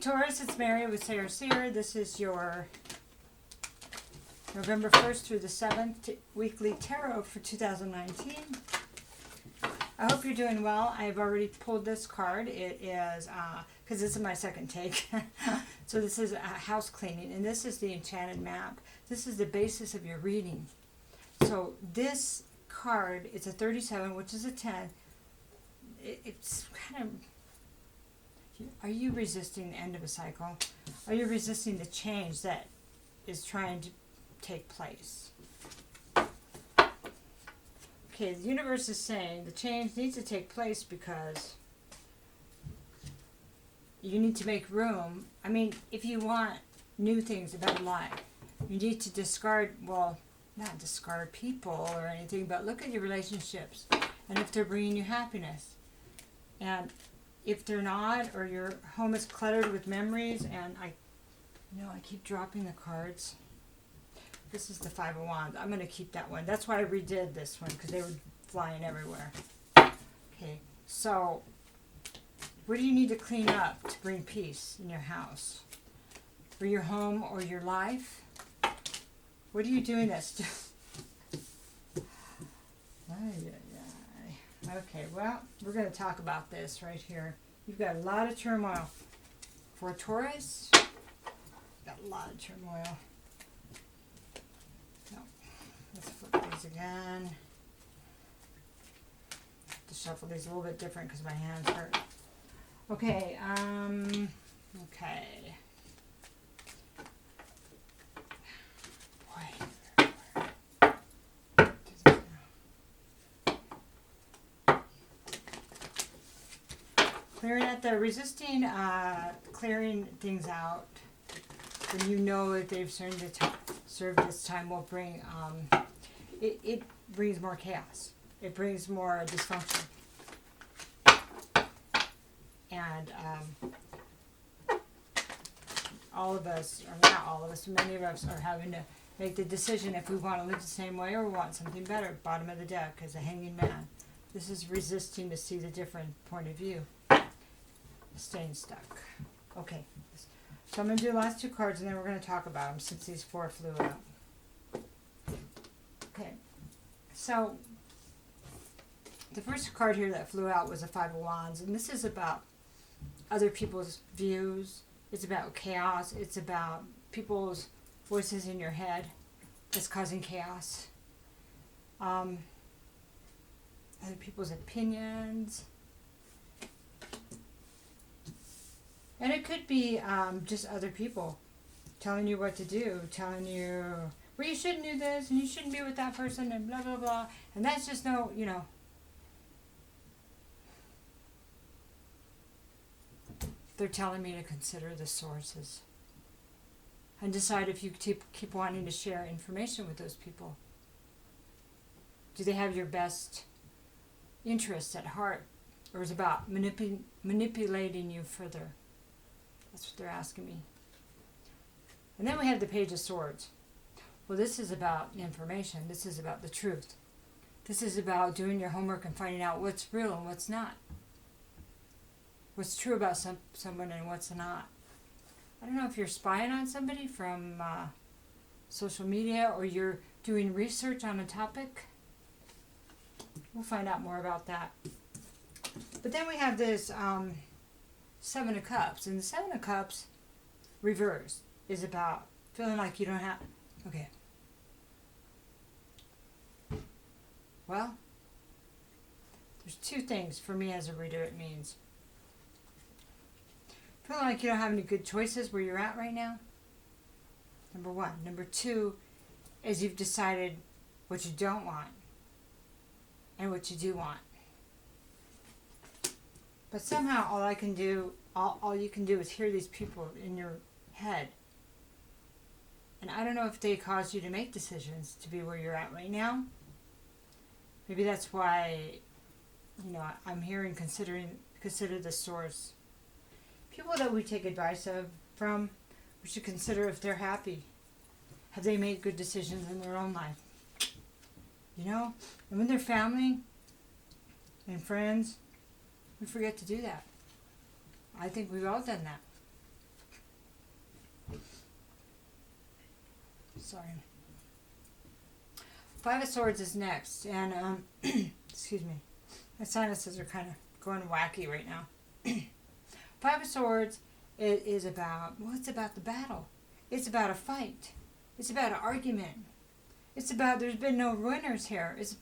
Taurus, it's Mary with Seer. This is your November 1st through the 7th weekly tarot for 2019. I hope you're doing well. I've already pulled this card. It is, because this is my second take. So this is a house cleaning, and this is the enchanted map. This is the basis of your reading. So this card, it's a 37, which is a 10. It's kind of... Are you resisting the end of a cycle? Are you resisting the change that is trying to take place? Okay, the universe is saying the change needs to take place because you need to make room. I mean, if you want new things about life, you need to discard, well, not discard people or anything, but look at your relationships and if they're bringing you happiness. And if they're not, or your home is cluttered with memories, and I keep dropping the cards. This is the Five of Wands. I'm going to keep that one. That's why I redid this one, because they were flying everywhere. Okay, so what do you need to clean up to bring peace in your house? For your home or your life? What are you doing that's... Okay, well, we're going to talk about this right here. You've got a lot of turmoil. For Taurus, got a lot of turmoil. No, let's flip these again. I have to shuffle these a little bit different because my hands hurt. Okay, okay. Clearing at the resisting, clearing things out when you know that they've served this time will bring, it brings more chaos. It brings more dysfunction. And all of us, or not all of us, many of us are having to make the decision if we want to live the same way or want something better. Bottom of the deck is a hanging man. This is resisting to see the different point of view. Staying stuck. Okay, so I'm going to do the last two cards and then we're going to talk about them since these four flew out. Okay, so the first card here that flew out was a Five of Wands, and this is about other people's views. It's about chaos. It's about people's voices in your head that's causing chaos. Other people's opinions. And it could be just other people telling you what to do, telling you, well, you shouldn't do this, and you shouldn't be with that person, and blah, blah, blah. And that's just no, they're telling me to consider the sources and decide if you keep wanting to share information with those people. Do they have your best interests at heart, or is it about manipulating you further? That's what they're asking me. And then we have the Page of Swords. Well, this is about information. This is about the truth. This is about doing your homework and finding out what's real and what's not. What's true about someone and what's not. I don't know if you're spying on somebody from social media or you're doing research on a topic. We'll find out more about that. But then we have this... Seven of Cups, and the Seven of Cups reverse is about feeling like you don't have... Okay. Well, there's two things for me as a reader it means. Feeling like you don't have any good choices where you're at right now. Number one. Number two is you've decided what you don't want and what you do want. But somehow all you can do is hear these people in your head. And I don't know if they cause you to make decisions to be where you're at right now. Maybe that's why, I'm hearing consider the source. People that we take advice from, we should consider if they're happy. Have they made good decisions in their own life? And when they're family and friends, we forget to do that. I think we've all done that. Sorry. Five of Swords is next, and excuse me, my sinuses are kind of going wacky right now. Five of Swords is about, well, it's about the battle. It's about a fight. It's about an argument. It's about, there's been no winners here. It's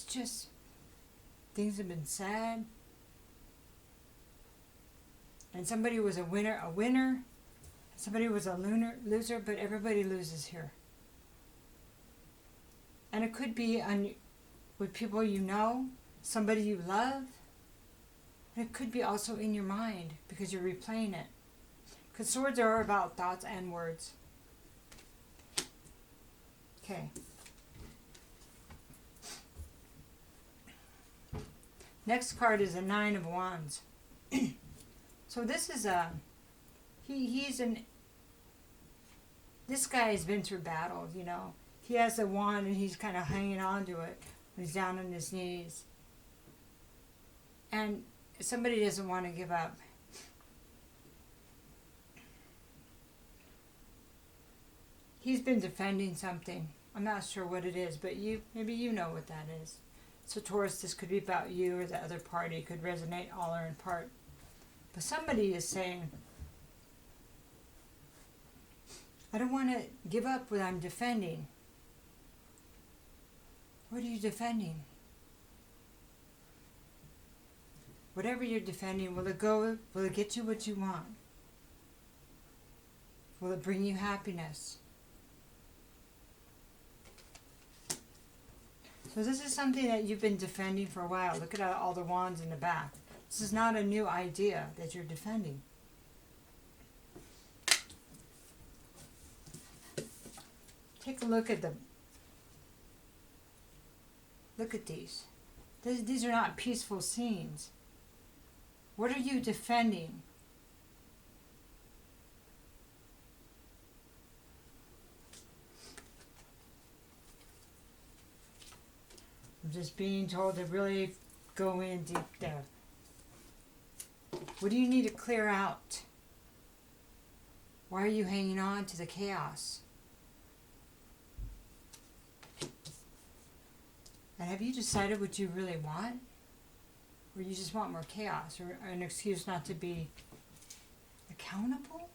just, things have been said. And somebody was a winner. Somebody was a loser, but everybody loses here. And it could be with people you know, somebody you love. And it could be also in your mind because you're replaying it. Because swords are about thoughts and words. Okay. Next card is a Nine of Wands. So this is this guy has been through battles, you know. He has a wand and he's kind of hanging on to it when he's down on his knees. And somebody doesn't want to give up. He's been defending something. I'm not sure what it is, but maybe you know what that is. So Taurus, this could be about you or the other party. It could resonate all or in part. But somebody is saying, I don't want to give up what I'm defending. What are you defending? Whatever you're defending, will it get you what you want? Will it bring you happiness? So this is something that you've been defending for a while. Look at all the wands in the back. This is not a new idea that you're defending. Take a look at these. These are not peaceful scenes. What are you defending? I'm just being told to really go in deep there. What do you need to clear out? Why are you hanging on to the chaos? And have you decided what you really want? Or you just want more chaos? Or an excuse not to be accountable?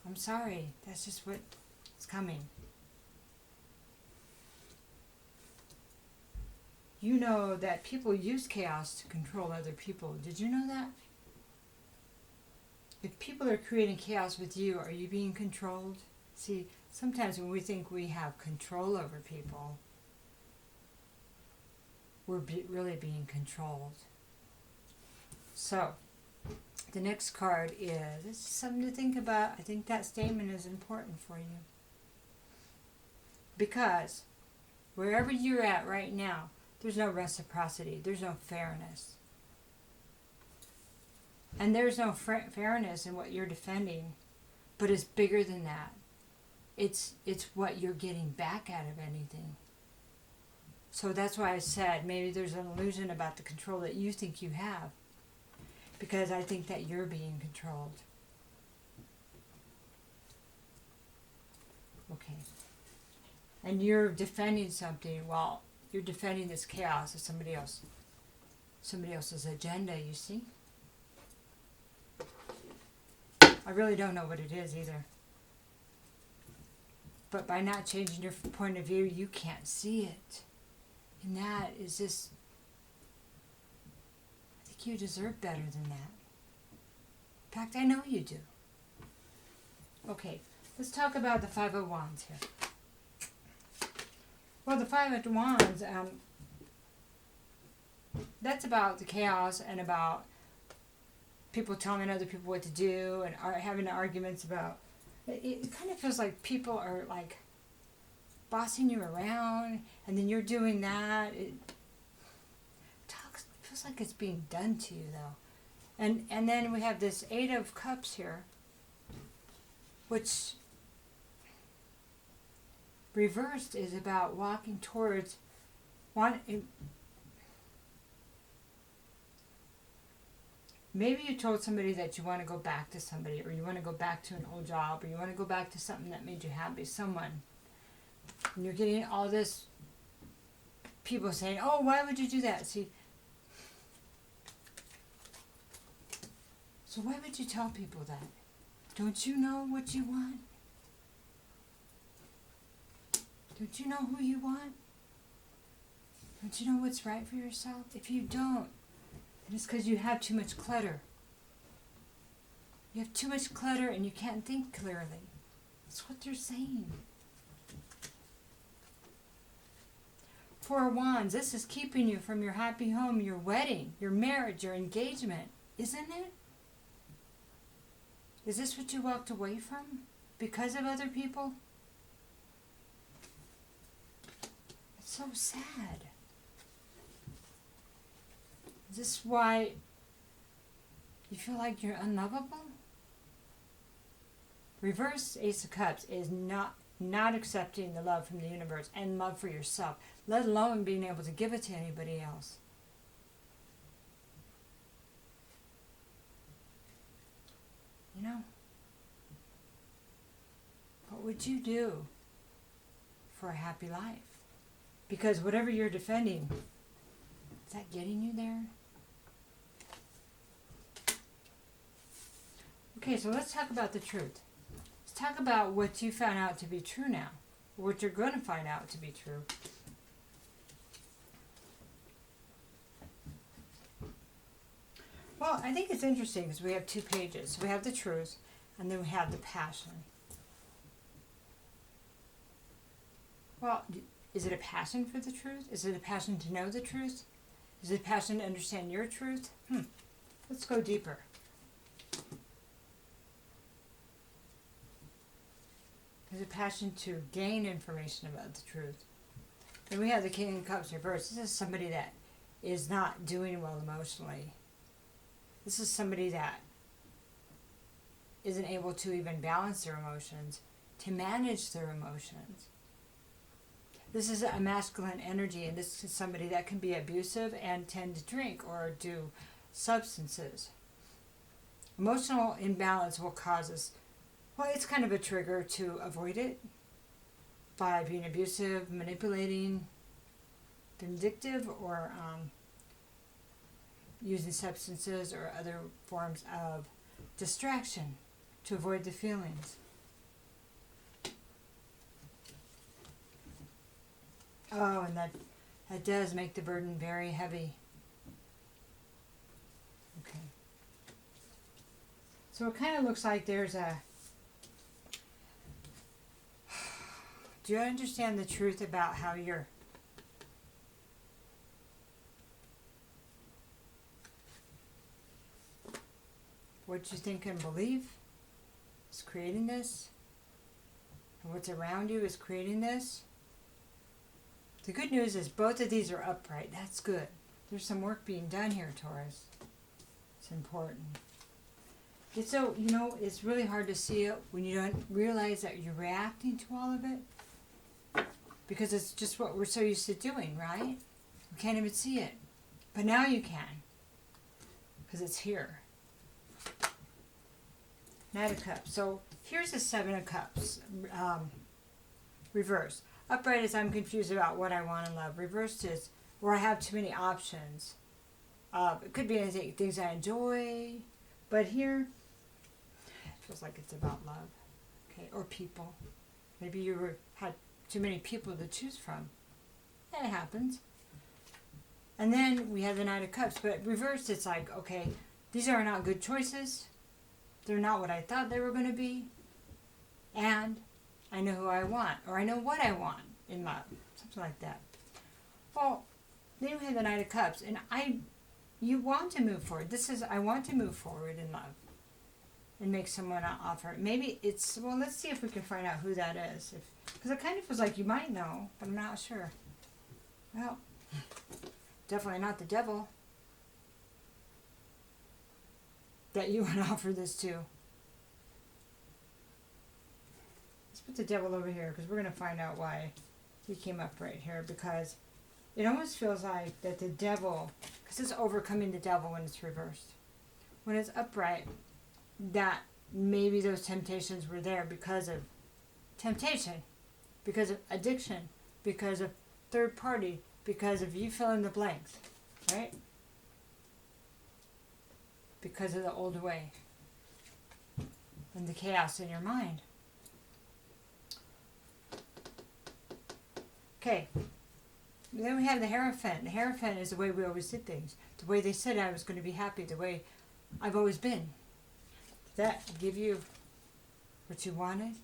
I'm sorry. That's just what's coming. You know that people use chaos to control other people. Did you know that? If people are creating chaos with you, are you being controlled? See, sometimes when we think we have control over people, we're really being controlled. So, the next card is something to think about. I think that statement is important for you. Because wherever you're at right now, there's no reciprocity. There's no fairness. And there's no fairness in what you're defending, but it's bigger than that. It's what you're getting back out of anything. So that's why I said maybe there's an illusion about the control that you think you have, because I think that you're being controlled. Okay. And you're defending something. Well, you're defending this chaos of somebody else's agenda, you see? I really don't know what it is either. But by not changing your point of view, you can't see it. And that is just, I think you deserve better than that. In fact, I know you do. Okay, let's talk about the Five of Wands here. Well, the Five of Wands, that's about the chaos and about people telling other people what to do and having arguments about. It kind of feels like people are like bossing you around, and then you're doing that. It feels like it's being done to you, though. And then we have this Eight of Cups here, which reversed is about walking towards Maybe you told somebody that you want to go back to somebody, or you want to go back to an old job, or you want to go back to something that made you happy, someone. And you're getting all this people saying, oh, why would you do that? See, so why would you tell people that? Don't you know what you want? Don't you know who you want? Don't you know what's right for yourself? If you don't, then it's because you have too much clutter. You have too much clutter and you can't think clearly. That's what they're saying. Four of Wands, this is keeping you from your happy home, your wedding, your marriage, your engagement, isn't it? Is this what you walked away from because of other people? It's so sad. Is this why you feel like you're unlovable? Reverse Ace of Cups is not accepting the love from the universe and love for yourself, let alone being able to give it to anybody else. You know, what would you do for a happy life? Because whatever you're defending, is that getting you there? Okay, so let's talk about the truth. Let's talk about what you found out to be true now, or what you're going to find out to be true. Well, I think it's interesting because we have two pages. So we have the truth, and then we have the passion. Well, is it a passion for the truth? Is it a passion to know the truth? Is it a passion to understand your truth? Let's go deeper. Is it a passion to gain information about the truth? Then we have the King of Cups reversed. This is somebody that is not doing well emotionally. This is somebody that isn't able to even balance their emotions, to manage their emotions. This is a masculine energy, and this is somebody that can be abusive and tend to drink or do substances. Emotional imbalance will cause us, well, it's kind of a trigger to avoid it by being abusive, manipulating, vindictive, or using substances or other forms of distraction to avoid the feelings. Oh, and that does make the burden very heavy. Okay. So it kind of looks like there's a... Do you understand the truth about how you're... what you think and believe is creating this? And what's around you is creating this? The good news is both of these are upright. That's good. There's some work being done here, Taurus. It's important. It's so, you know, it's really hard to see it when you don't realize that you're reacting to all of it. Because it's just what we're so used to doing, right? We can't even see it. But now you can. Because it's here. Knight of Cups. So here's the Seven of Cups. Reverse. Upright is I'm confused about what I want in love. Reversed is where I have too many options. It could be anything, things I enjoy. But here, it feels like it's about love. Okay, or people. Maybe you had too many people to choose from. That happens. And then we have the Knight of Cups. But reversed, it's like, okay, these are not good choices. They're not what I thought they were going to be. And I know who I want, or I know what I want in love, something like that. Well, then we have the Knight of Cups, and you want to move forward. This is, I want to move forward in love and make someone an offer. Maybe it's, well, let's see if we can find out who that is. Because it kind of feels like you might know, but I'm not sure. Well, definitely not the devil that you want to offer this to. Let's put the devil over here because we're going to find out why he came up right here, because it almost feels like that the devil, because it's overcoming the devil when it's reversed. when it's upright, that maybe those temptations were there because of temptation, because of addiction, because of third party, because of you fill in the blanks, right? Because of the old way and the chaos in your mind. Okay. Then we have the Hierophant. The Hierophant is the way we always did things. The way they said I was going to be happy. The way I've always been. Did that give you what you wanted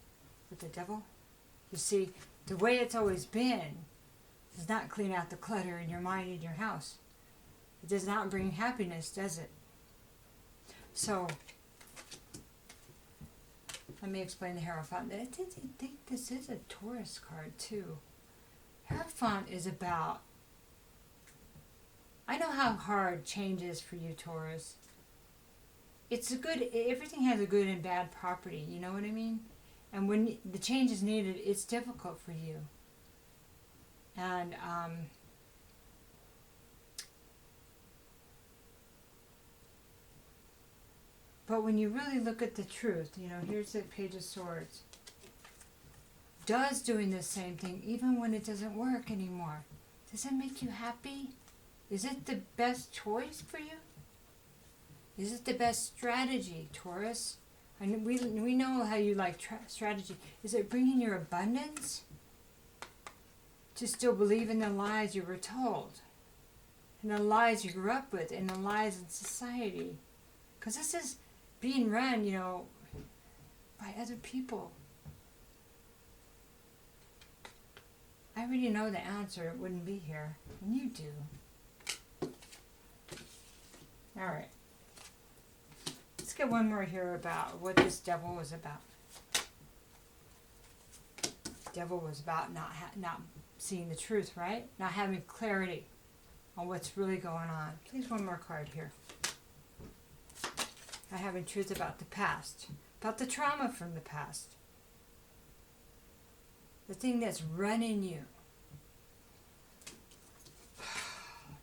with the devil? You see, the way it's always been does not clean out the clutter in your mind and your house. It does not bring happiness, does it? So, let me explain the Hierophant. I think this is a Taurus card too. Hierophant is about, I know how hard change is for you, Taurus. It's a good, everything has a good and bad property, you know what I mean? And when the change is needed, it's difficult for you. And, but when you really look at the truth, you know, here's the Page of Swords. Does doing the same thing even when it doesn't work anymore? Does it make you happy? Is it the best choice for you? Is it the best strategy, Taurus? And we know how you like strategy. Is it bringing your abundance? To still believe in the lies you were told, and the lies you grew up with, and the lies in society. Because this is being run, you know, by other people. I already know the answer. It wouldn't be here. And you do. Alright. Let's get one more here about what this devil was about. Devil was about not seeing the truth, right? Not having clarity on what's really going on. Please, one more card here. Not having truth about the past. About the trauma from the past. The thing that's running you.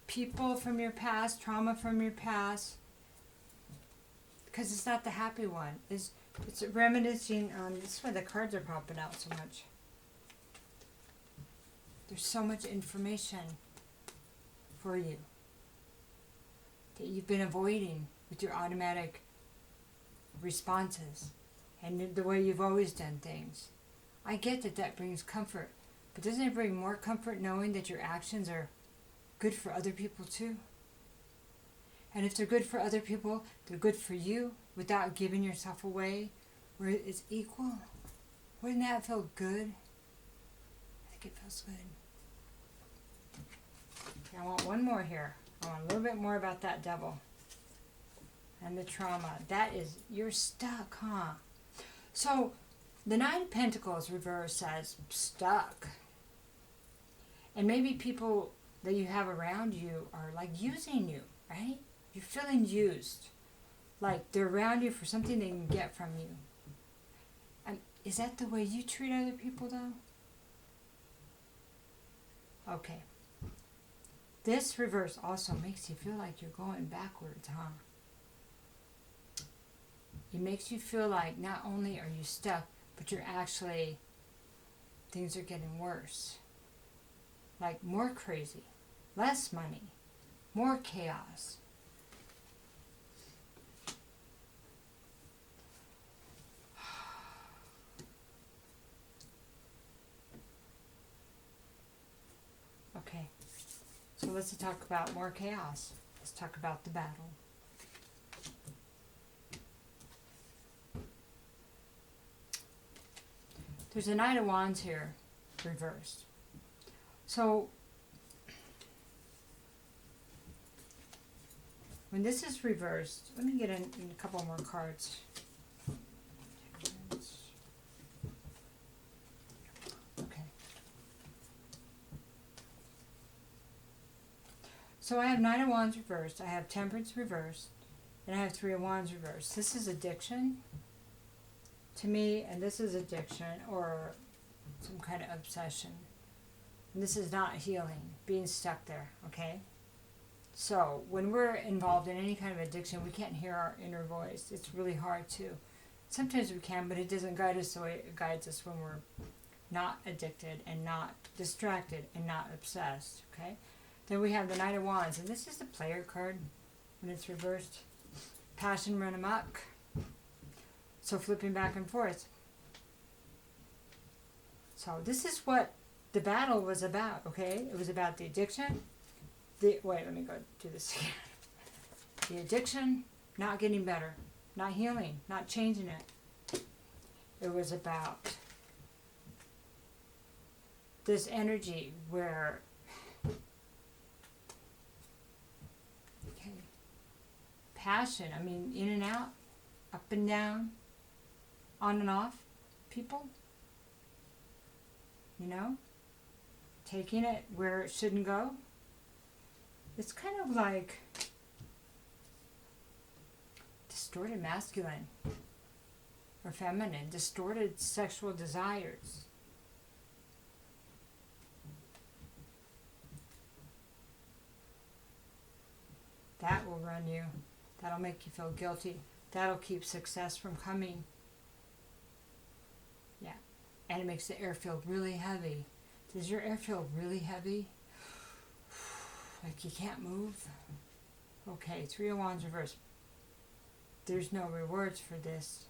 People from your past, trauma from your past. Because it's not the happy one. It's reminiscing on, this is why the cards are popping out so much. There's so much information for you that you've been avoiding with your automatic responses and the way you've always done things. I get that that brings comfort, but doesn't it bring more comfort knowing that your actions are good for other people too? And if they're good for other people, they're good for you without giving yourself away, where it's equal. Wouldn't that feel good? I think it feels good. I want one more here. I want a little bit more about that devil and the trauma. That is, you're stuck, huh? So, the Nine of Pentacles reverse says stuck. And maybe people that you have around you are like using you, right? You're feeling used. Like they're around you for something they can get from you. And is that the way you treat other people though? Okay. This reverse also makes you feel like you're going backwards, huh? It makes you feel like not only are you stuck, but you're actually, things are getting worse. Like more crazy, less money, more chaos. Okay, so let's talk about more chaos. Let's talk about the battle. There's a Knight of Wands here, reversed. So, when this is reversed, let me get in a couple more cards. Okay. So I have Nine of Wands reversed, I have Temperance reversed, and I have Three of Wands reversed. This is addiction to me, and this is addiction or some kind of obsession. And this is not healing, being stuck there, okay? So when we're involved in any kind of addiction, we can't hear our inner voice. It's really hard to. Sometimes we can, but it doesn't guide us the way it guides us when we're not addicted and not distracted and not obsessed. Okay? Then we have the Knight of Wands, and this is the player card when it's reversed. Passion run amok. So flipping back and forth. So this is what the battle was about, okay? It was about the addiction. Wait, let me go do this again. The addiction, not getting better, not healing, not changing it. It was about this energy where, okay, passion, I mean, in and out, up and down, on and off, people, you know, taking it where it shouldn't go. It's kind of like distorted masculine or feminine, distorted sexual desires. That will run you. That'll make you feel guilty. That'll keep success from coming. Yeah. And it makes the air feel really heavy. Does your air feel really heavy? Like you can't move? Okay, 3 of Wands reversed. There's no rewards for this.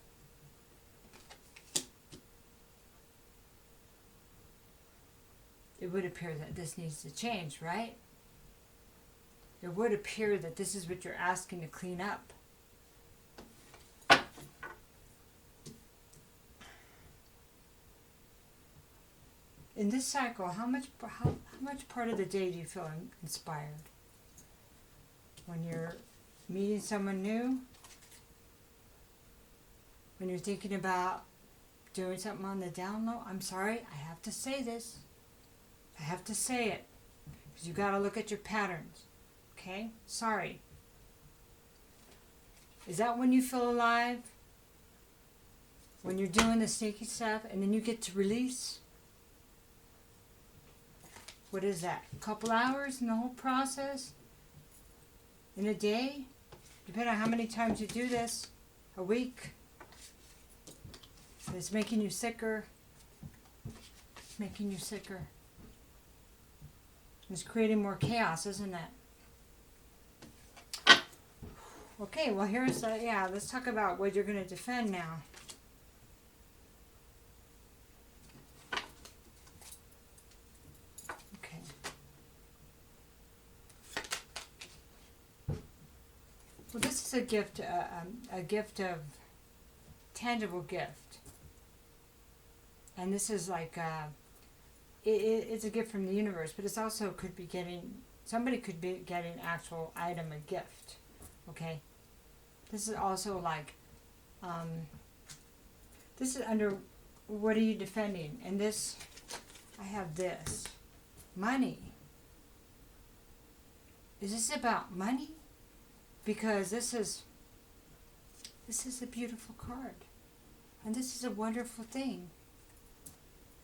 It would appear that this needs to change, right? It would appear that this is what you're asking to clean up. In this cycle, how much part of the day do you feel inspired? When you're meeting someone new? When you're thinking about doing something on the down low? I'm sorry, I have to say this. I have to say it. Because you got to look at your patterns. Okay? Sorry. Is that when you feel alive? When you're doing the sneaky stuff and then you get to release? What is that? A couple hours in the whole process? In a day? Depending on how many times you do this. A week? It's making you sicker. It's making you sicker. It's creating more chaos, isn't it? Okay, well here's, let's talk about what you're going to defend now. Okay. Well, this is a gift of, tangible gift. And this is like, it's a gift from the universe, but it's also somebody could be getting actual item, a gift. Okay? This is also like, this is under, what are you defending? And this, I have this, money. Is this about money? Because this is a beautiful card. And this is a wonderful thing.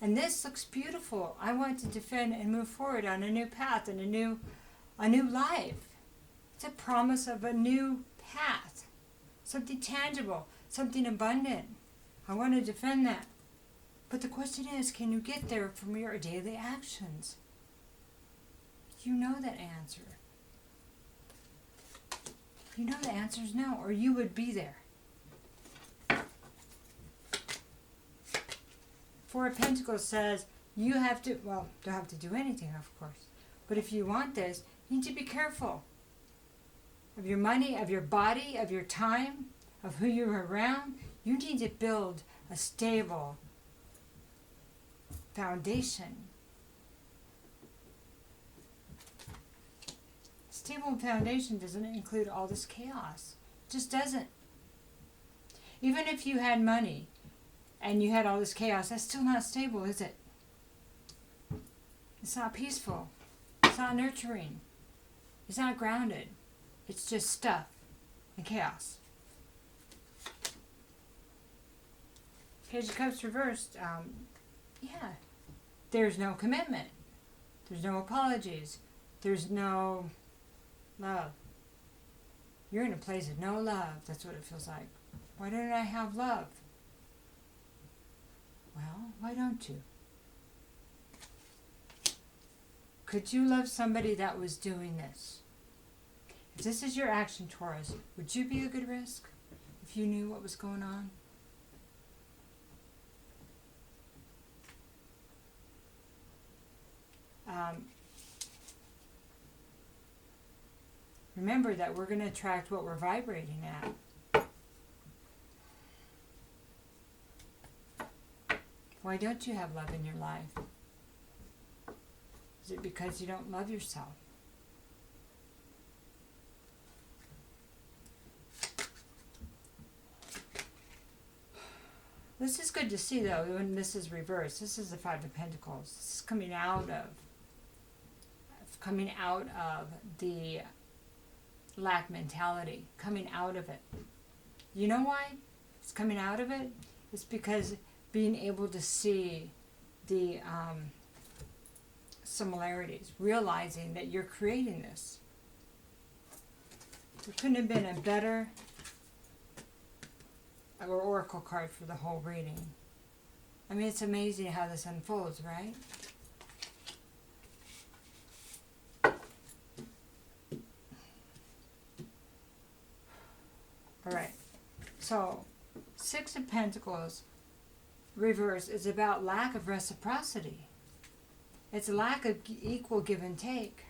And this looks beautiful. I want to defend and move forward on a new path and a new life. It's a promise of a new path. Something tangible, something abundant. I want to defend that. But the question is, can you get there from your daily actions? You know that answer. You know the answer is no, or you would be there. Four of Pentacles says you have to, well, don't have to do anything, of course. But if you want this, you need to be careful of your money, of your body, of your time, of who you're around. You need to build a stable foundation. Stable foundation doesn't include all this chaos. It just doesn't. Even if you had money and you had all this chaos, that's still not stable, is it? It's not peaceful. It's not nurturing. It's not grounded. It's just stuff and chaos. Page of Cups reversed. There's no commitment. There's no apologies. There's no Love. You're in a place of no love. That's what it feels like. Why don't I have love? Well, why don't you? Could you love somebody that was doing this? If this is your action, Taurus, would you be a good risk if you knew what was going on? Remember that we're going to attract what we're vibrating at. Why don't you have love in your life? Is it because you don't love yourself? This is good to see, though, when this is reversed. This is the Five of Pentacles. This is coming out of the lack mentality, coming out of it. You know why it's coming out of it? It's because being able to see the similarities, realizing that you're creating this. There couldn't have been a better or oracle card for the whole reading. I mean, it's amazing how this unfolds, right? All right. So, Six of Pentacles reverse is about lack of reciprocity. It's a lack of equal give and take.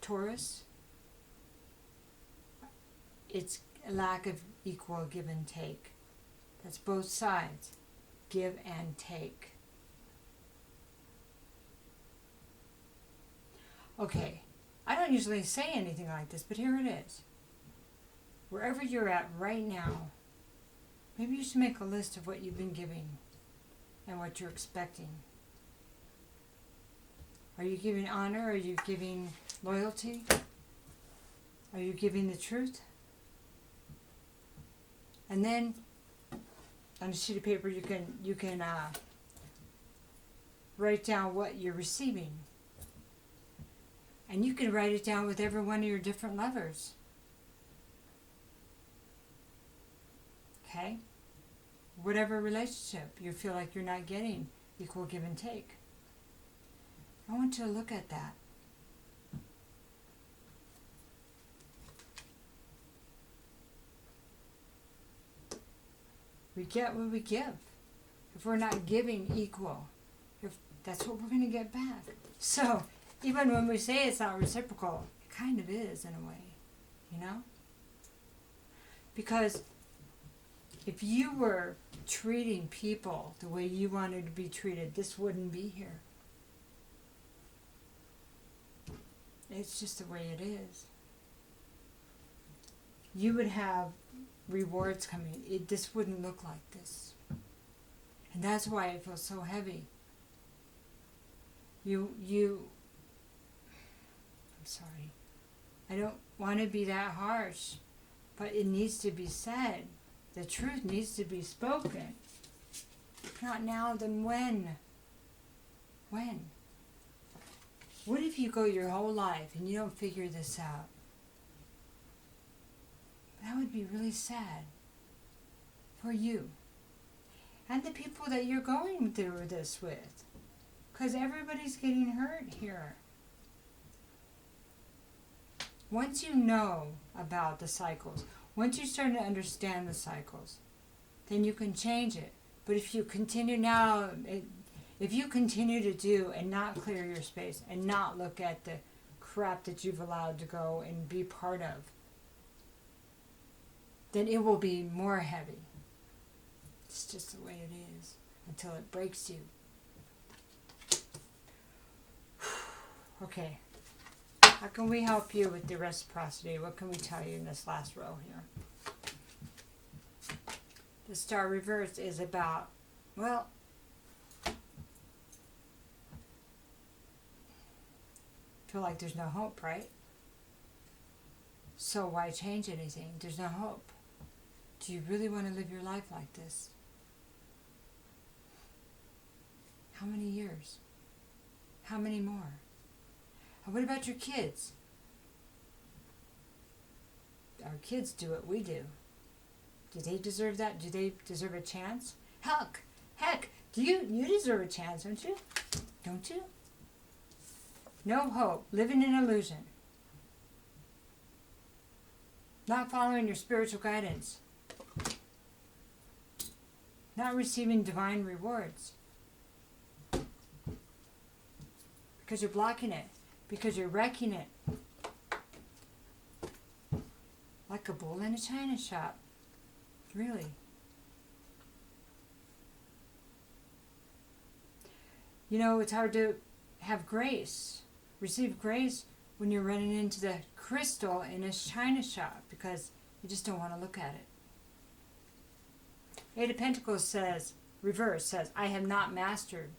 Taurus, it's a lack of equal give and take. That's both sides. Give and take. Okay, I don't usually say anything like this, but here it is. Wherever you're at right now, maybe you should make a list of what you've been giving and what you're expecting. Are you giving honor? Are you giving loyalty? Are you giving the truth? And then on a sheet of paper you can write down what you're receiving. And you can write it down with every one of your different lovers. Okay? Whatever relationship you feel like you're not getting equal give and take. I want you to look at that. We get what we give. If we're not giving equal, that's what we're going to get back. So, even when we say it's not reciprocal, it kind of is in a way, you know? Because if you were treating people the way you wanted to be treated, this wouldn't be here. It's just the way it is. You would have rewards coming. This wouldn't look like this. And that's why it feels so heavy. I'm sorry. I don't want to be that harsh, but it needs to be said. The truth needs to be spoken. If not now, then when? When? What if you go your whole life and you don't figure this out? That would be really sad for you and the people that you're going through this with, because everybody's getting hurt here. Once you know about the cycles, once you start to understand the cycles, then you can change it. But if you continue to do and not clear your space and not look at the crap that you've allowed to go and be part of, then it will be more heavy. It's just the way it is until it breaks you. Okay. How can we help you with the reciprocity? What can we tell you in this last row here? The Star Reverse is about, well, feel like there's no hope, right? So why change anything? There's no hope. Do you really want to live your life like this? How many years? How many more? And what about your kids? Our kids do what we do. Do they deserve that? Do they deserve a chance? Heck, you deserve a chance, don't you? Don't you? No hope, living in illusion. Not following your spiritual guidance. Not receiving divine rewards. Because you're blocking it. Because you're wrecking it. Like a bull in a china shop. Really. You know, it's hard to have grace. Receive grace when you're running into the crystal in a china shop because you just don't want to look at it. Eight of Pentacles says, reverse says, I have not mastered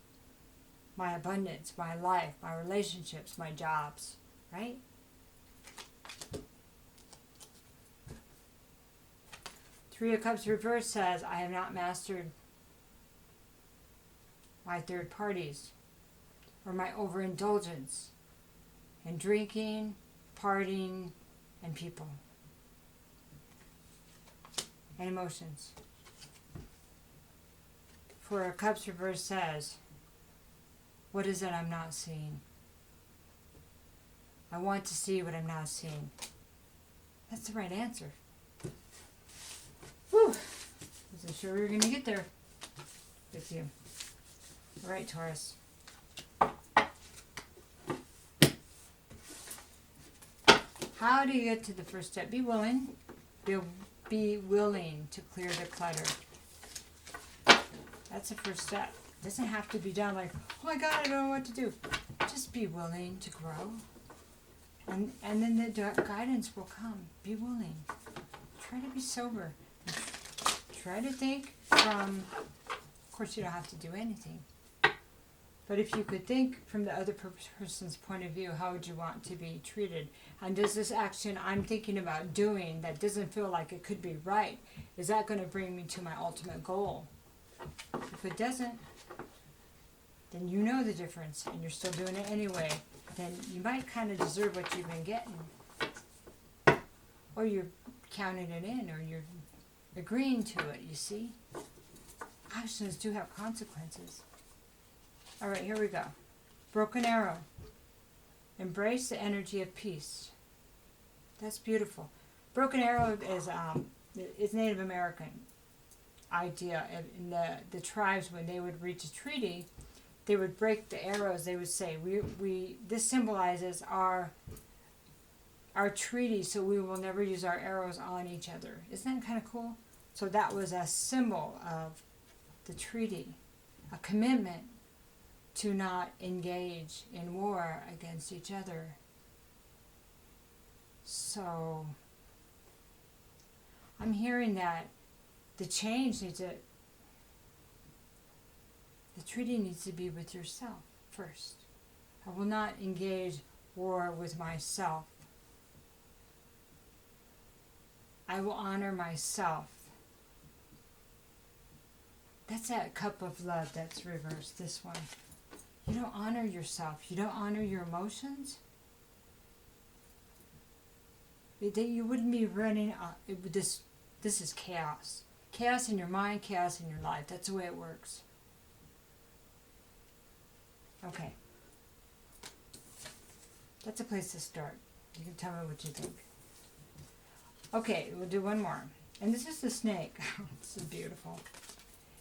my abundance, my life, my relationships, my jobs, right? Three of Cups reverse says, I have not mastered my third parties or my overindulgence in drinking, partying, and people. And emotions. Four of Cups reverse says, what is it I'm not seeing? I want to see what I'm not seeing. That's the right answer. Whew. Wasn't sure we were going to get there with you. All right, Taurus. How do you get to the first step? Be willing. Be willing to clear the clutter. That's the first step. It doesn't have to be done like, oh my God, I don't know what to do. Just be willing to grow. And then the guidance will come. Be willing. Try to be sober. Try to think from, of course you don't have to do anything. But if you could think from the other person's point of view, how would you want to be treated? And does this action I'm thinking about doing that doesn't feel like it could be right, is that going to bring me to my ultimate goal? If it doesn't, then you know the difference and you're still doing it anyway. Then you might kind of deserve what you've been getting. Or you're counting it in, or you're agreeing to it, you see? Actions do have consequences. All right, here we go. Broken arrow. Embrace the energy of peace. That's beautiful. Broken arrow is Native American idea. In the tribes, when they would reach a treaty, they would break the arrows. They would say, this symbolizes our treaty, so we will never use our arrows on each other. Isn't that kind of cool? So that was a symbol of the treaty, a commitment to not engage in war against each other. So I'm hearing that the treaty needs to be with yourself first. I will not engage war with myself. I will honor myself. That's that cup of love that's reversed, this one. You don't honor yourself. You don't honor your emotions. You wouldn't be running. This is chaos. Chaos in your mind, chaos in your life. That's the way it works. Okay. That's a place to start. You can tell me what you think. Okay, we'll do one more. And this is the snake. This is beautiful.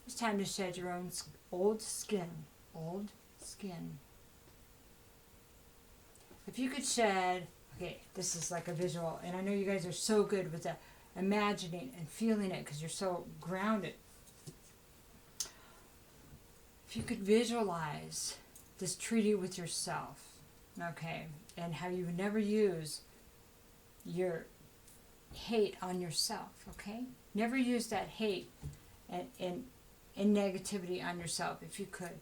It's time to shed your own old skin. Old skin. If you could shed, okay, this is like a visual, and I know you guys are so good with the imagining and feeling it because you're so grounded. If you could visualize this treaty with yourself, okay, and how you would never use your hate on yourself, okay? Never use that hate and negativity on yourself if you could.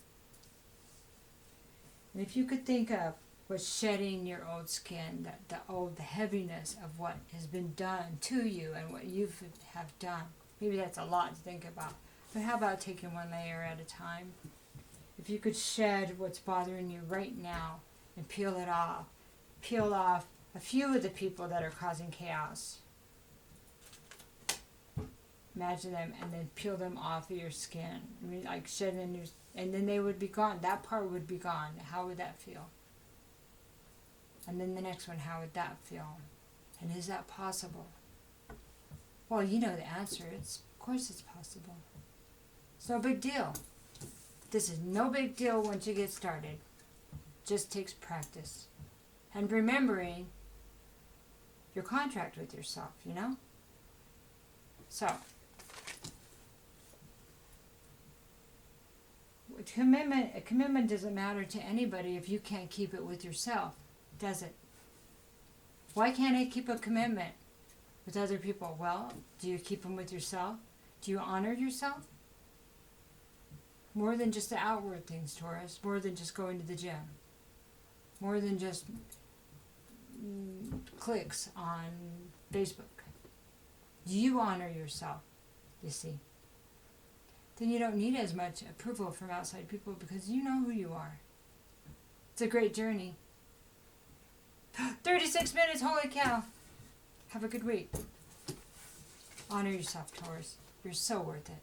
And if you could think of what shedding your old skin, the heaviness of what has been done to you and what you have done. Maybe that's a lot to think about. But how about taking one layer at a time? if you could shed what's bothering you right now and peel off a few of the people that are causing chaos. Imagine them and then peel them off of your skin. I mean, like shed a new, and then they would be gone. That part would be gone. How would that feel? And then the next one, how would that feel? And is that possible? Well, you know the answer. Of course it's possible. It's no big deal. This is no big deal once you get started. Just takes practice. And remembering your contract with yourself, you know? So, a commitment doesn't matter to anybody if you can't keep it with yourself, does it? Why can't I keep a commitment with other people? Well, do you keep them with yourself? Do you honor yourself? More than just the outward things, Taurus. More than just going to the gym. More than just clicks on Facebook. Do you honor yourself, you see? Then you don't need as much approval from outside people because you know who you are. It's a great journey. 36 minutes, holy cow. Have a good week. Honor yourself, Taurus. You're so worth it.